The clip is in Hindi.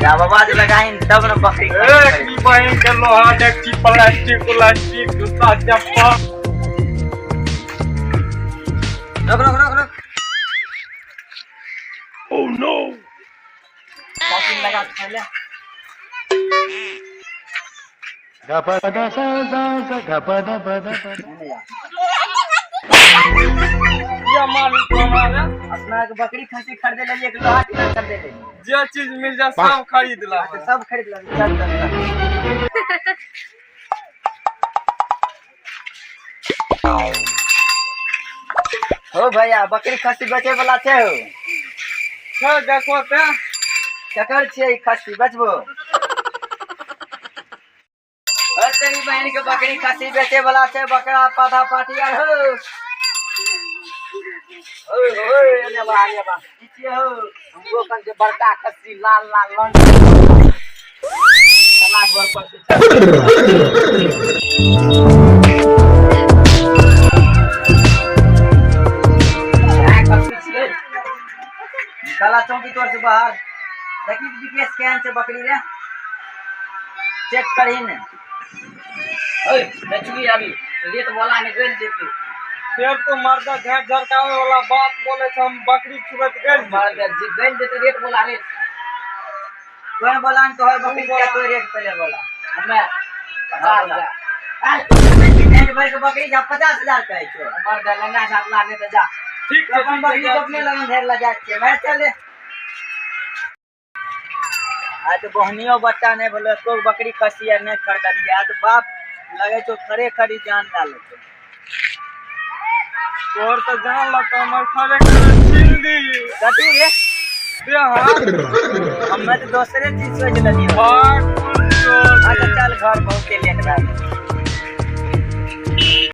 जब आवाज लगाई तब न बकरी की बहन के लोहा डेक्ची प्लास्टिक जूता चप्पल। रुक रुक रुक रुक। Oh no. बकरी लगा पहले। गपदा सा गपदा पदा ये मालिक हमारा अपना के बकरी खसी खरीदे ले एक लोहा टीना खरीदे ले। जो चीज मिल जाए सब खरीद ला। सब खरीद ला। चल चल चल। हो भैया बकरी खसी बेचे वाला छे हो। छ देखो ते ककर छे ई खसी बेचबो। ओ तेरी बहन के बकरी खसी बेचे वाला छे बकरा पाठा पाटिया हो। ओए ओए ने बा इचे हो हमको कन के बड़का खसी लाल लाल लन चला घर पर से काला चौकी तोर से बाहर देखी बीपीएस स्कैन से बकरी रे चेक करही ने। ओए बेचवी अभी रेट वाला ने गल देते फिर तो मर्दा घर झरकावे वाला बात बोले छ हम बकरी छुबत गइल मार दे जी गल देते रेट बोला रे कोई बोला न तोहर बकरी क्या कोई रेट पहले बोला हमें 50,000 एक बार के बकरी जा 50,000 कहे छे मार दे लंगा साथ लाने तो जा ठीक तो अपन बकरी अपने लगन ढेर लगा के मैं चले आज तो बहनियों बच्चा ने बोले को बकरी खसी है ने खरीद लिया तो बाप लगे तो खरे खरी जान डाल लेते तोर तो जान लगा हमर खरे सिंधी कथी रे दे हां हम तो दूसरे चीज सोच लगी भाग अच्छा चल घर